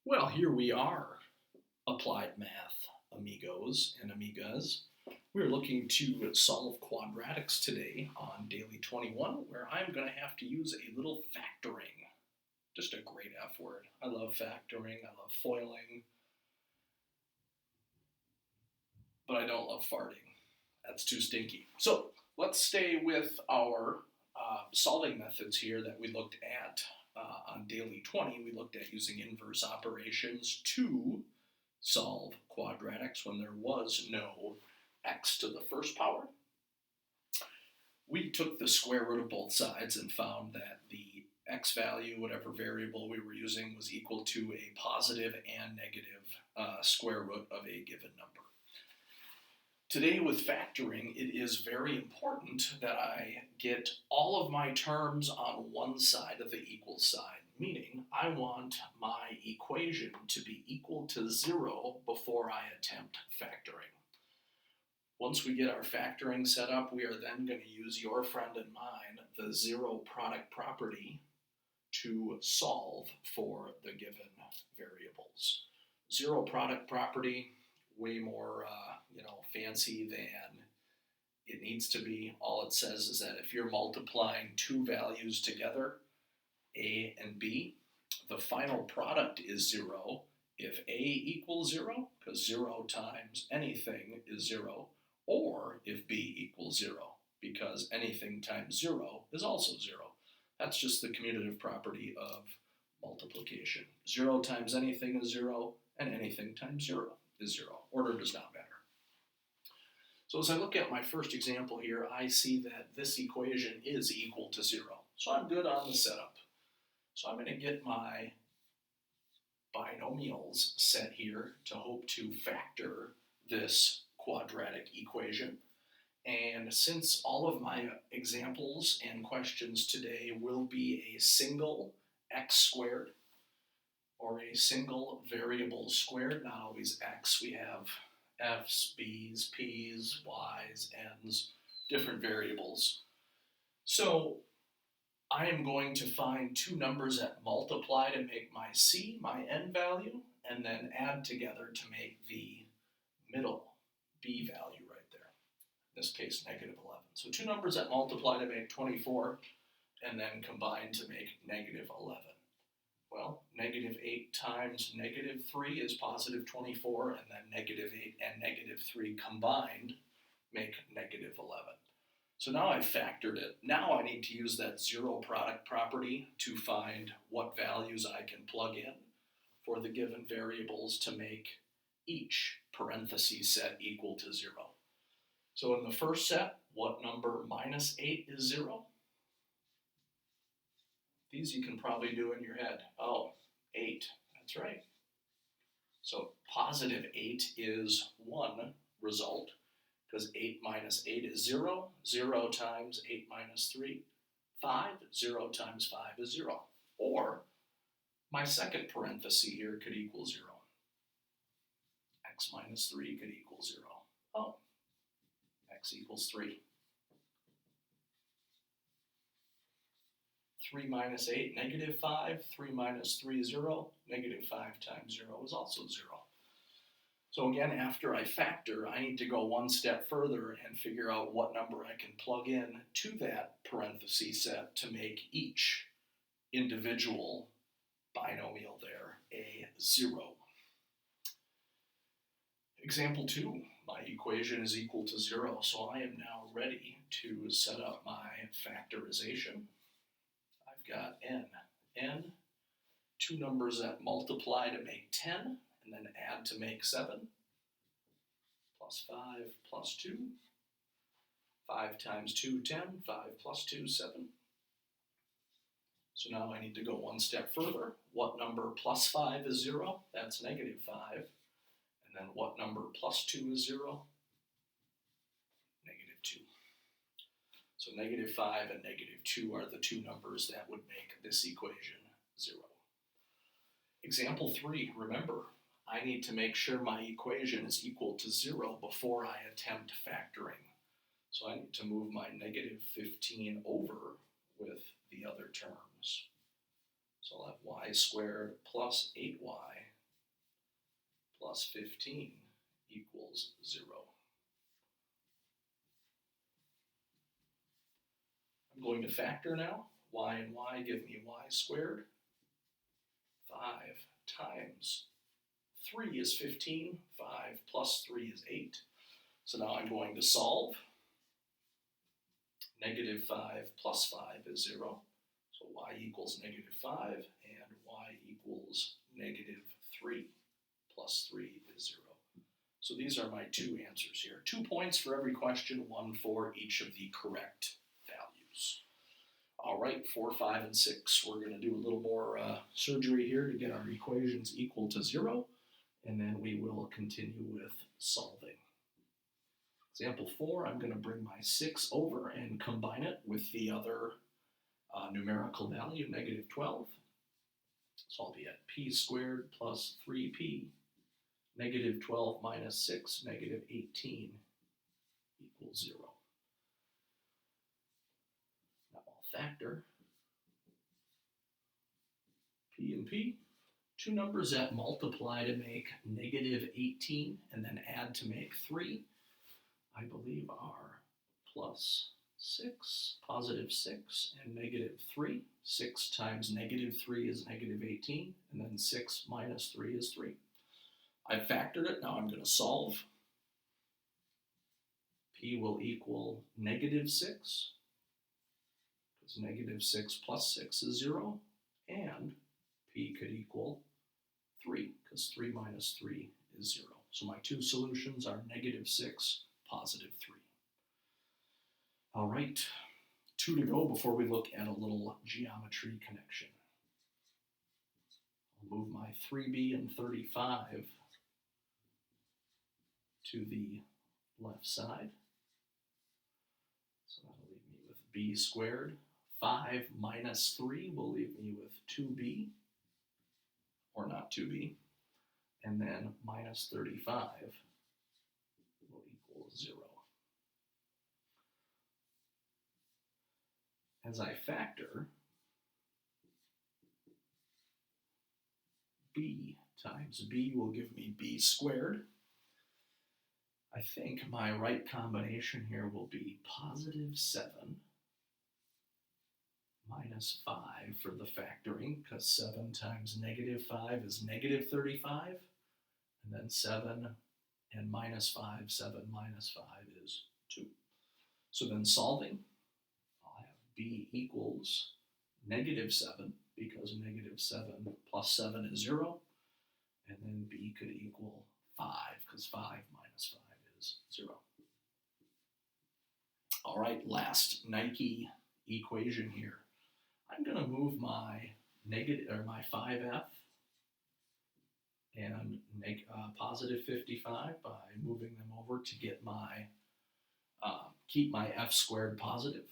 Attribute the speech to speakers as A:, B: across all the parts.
A: Well, here we are, applied math amigos and amigas. We're looking to solve quadratics today on Daily 21, where I'm going to have to use a little factoring. Just a great F word. I love factoring, I love foiling, but I don't love farting. That's too stinky. So let's stay with our solving methods here that we looked at on Daily 20. We looked at using inverse operations to solve quadratics when there was no x to the first power. We took the square root of both sides and found that the x value, whatever variable we were using, was equal to a positive and negative square root of a given number. Today with factoring, it is very important that I get all of my terms on one side of the equal sign, meaning I want my equation to be equal to 0 before I attempt factoring. Once we get our factoring set up, we are then going to use your friend and mine, the zero product property, to solve for the given variables. Zero product property, way more fancy than it needs to be. All it says is that if you're multiplying two values together, a and b, the final product is 0 if a equals 0, because 0 times anything is 0, or if b equals 0, because anything times 0 is also 0. That's just the commutative property of multiplication. 0 times anything is 0, and anything times 0 is 0. Order does not matter. So as I look at my first example here, I see that this equation is equal to 0. So I'm good on the setup. So I'm going to get my binomials set here to hope to factor this quadratic equation. And since all of my examples and questions today will be a single x squared, or a single variable squared, not always x, we have f's, b's, p's, y's, n's, different variables. So I am going to find two numbers that multiply to make my c, my n value, and then add together to make the middle b value right there. In this case, negative 11. So two numbers that multiply to make 24, and then combine to make negative 11. Well, negative 8 times negative 3 is positive 24, and then negative 8 and negative 3 combined make negative 11. So now I've factored it. Now I need to use that zero product property to find what values I can plug in for the given variables to make each parenthesis set equal to 0. So in the first set, what number minus 8 is 0? These you can probably do in your head. Oh, 8, that's right. So positive 8 is 1 result, because 8 minus 8 is 0. 0 times 8 minus 3, 5. 0 times 5 is 0. Or my second parenthesis here could equal 0. X minus 3 could equal 0. Oh, x equals 3. 3 minus 8, negative 5. 3 minus 3, 0. Negative 5 times 0 is also 0. So again, after I factor, I need to go one step further and figure out what number I can plug in to that parenthesis set to make each individual binomial there a 0. Example 2, my equation is equal to 0, so I am now ready to set up my factorization. I've got n, two numbers that multiply to make 10, and then add to make 7, plus 5 plus 2. 5 times 2, 10. 5 plus 2, 7. So now I need to go one step further. What number plus 5 is 0? That's negative 5. And then what number plus 2 is 0? Negative 2. So negative 5 and negative 2 are the two numbers that would make this equation 0. Example 3, remember, I need to make sure my equation is equal to 0 before I attempt factoring. So I need to move my negative 15 over with the other terms. So I'll have y squared plus 8y plus 15 equals 0. I'm going to factor now. Y and y give me y squared. 5 times 3 is 15. 5 plus 3 is 8. So now I'm going to solve. Negative 5 plus 5 is 0. So y equals negative 5, and y equals negative 3 plus 3 is 0. So these are my two answers here. 2 points for every question, 1 for each of the correct values. All right, 4, 5, and 6. We're going to do a little more surgery here to get our equations equal to 0, and then we will continue with solving. Example 4, I'm going to bring my 6 over and combine it with the other numerical value, negative 12. So I'll be at p squared plus 3p. Negative 12 minus 6, negative 18 equals 0. Now I'll factor p and p. Two numbers that multiply to make negative 18 and then add to make 3, I believe are plus 6, positive 6, and negative 3. 6 times negative 3 is negative 18, and then 6 minus 3 is 3. I've factored it, now I'm going to solve. P will equal negative 6, because negative 6 plus 6 is 0, and P could equal 3, because 3 minus 3 is 0. So my two solutions are negative 6, positive 3. All right, 2 to go before we look at a little geometry connection. I'll move my 3b and 35 to the left side. So that'll leave me with b squared. 5 minus 3 will leave me with 2b, or not 2b. And then minus 35 will equal 0. As I factor, b times b will give me b squared. I think my right combination here will be positive 7 minus 5 for the factoring, because 7 times negative 5 is negative 35, and then 7 and minus 5, 7 minus 5 is 2. So then solving, I'll have b equals negative 7, because negative 7 plus 7 is 0, and then b could equal 5, because 5 minus 5 is 0. All right, last Nike equation here. I'm going to move my my 5f and positive 55 by moving them over to get my keep my f squared positive.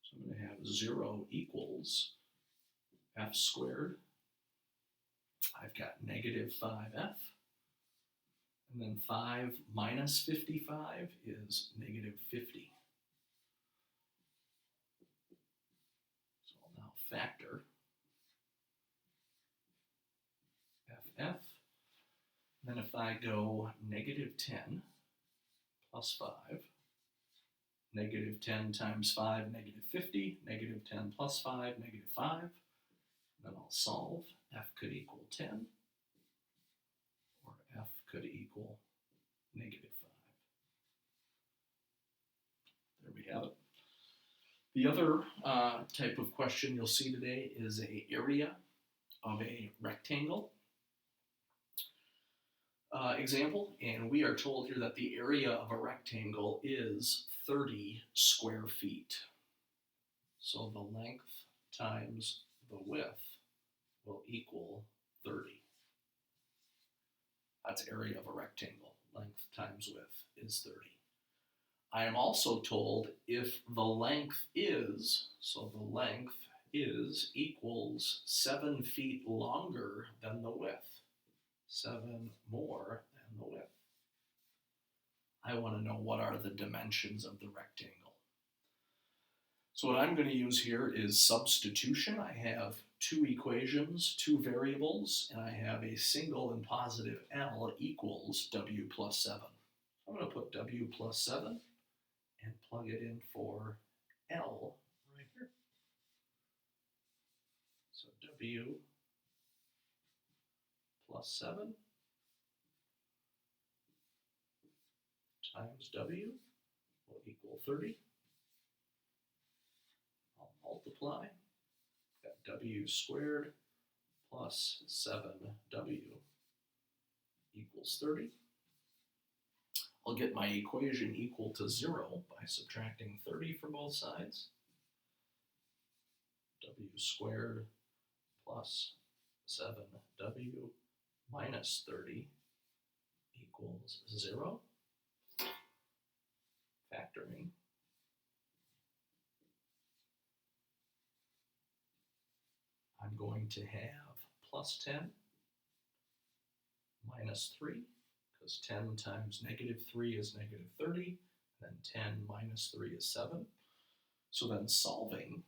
A: So I'm going to have 0 equals f squared. I've got negative 5f. And then 5 minus 55 is negative 50. So I'll now factor ff. Then if I go negative 10 plus 5, negative 10 times 5, negative 50, negative 10 plus 5, negative 5. Then I'll solve. F could equal 10. Or f could equal negative 5. There we have it. The other type of question you'll see today is an area of a rectangle example, and we are told here that the area of a rectangle is 30 square feet. So the length times the width will equal 30. That's area of a rectangle. Length times width is 30. I am also told if the length is, so the length is equals 7 feet longer than the width. 7 more than the width. I want to know what are the dimensions of the rectangle. So what I'm going to use here is substitution. I have two equations, two variables, and I have a single and positive L equals W plus 7. I'm going to put W plus 7 and plug it in for L right here. So W plus 7 times W will equal 30. I'll multiply. Got W squared plus 7W equals 30. I'll get my equation equal to 0 by subtracting 30 from both sides. W squared plus 7W minus 30 equals 0. Factoring. I'm going to have plus 10 minus 3, because 10 times negative 3 is negative 30, and then 10 minus 3 is 7. So then solving,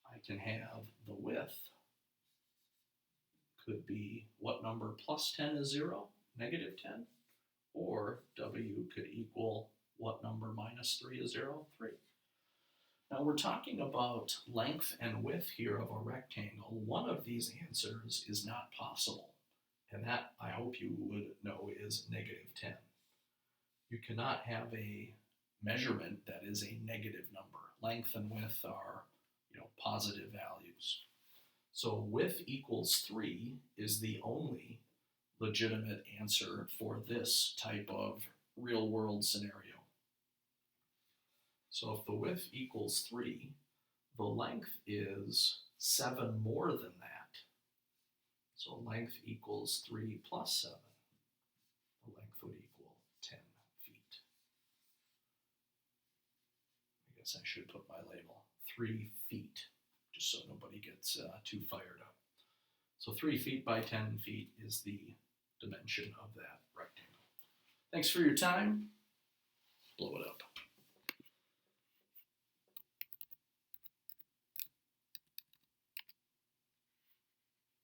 A: I can have the width could be what number plus 10 is 0, negative 10, or W could equal what number minus 3 is 0, 3. Now we're talking about length and width here of a rectangle. One of these answers is not possible, and that, I hope you would know, is negative 10. You cannot have a measurement that is a negative number. Length and width are, positive values. So width equals 3 is the only legitimate answer for this type of real-world scenario. So if the width equals 3, the length is 7 more than that. So length equals 3 plus 7. The length would equal 10 feet. I guess I should put my label, 3 feet, just so nobody gets too fired up. So 3 feet by 10 feet is the dimension of that rectangle. Thanks for your time. Blow it up.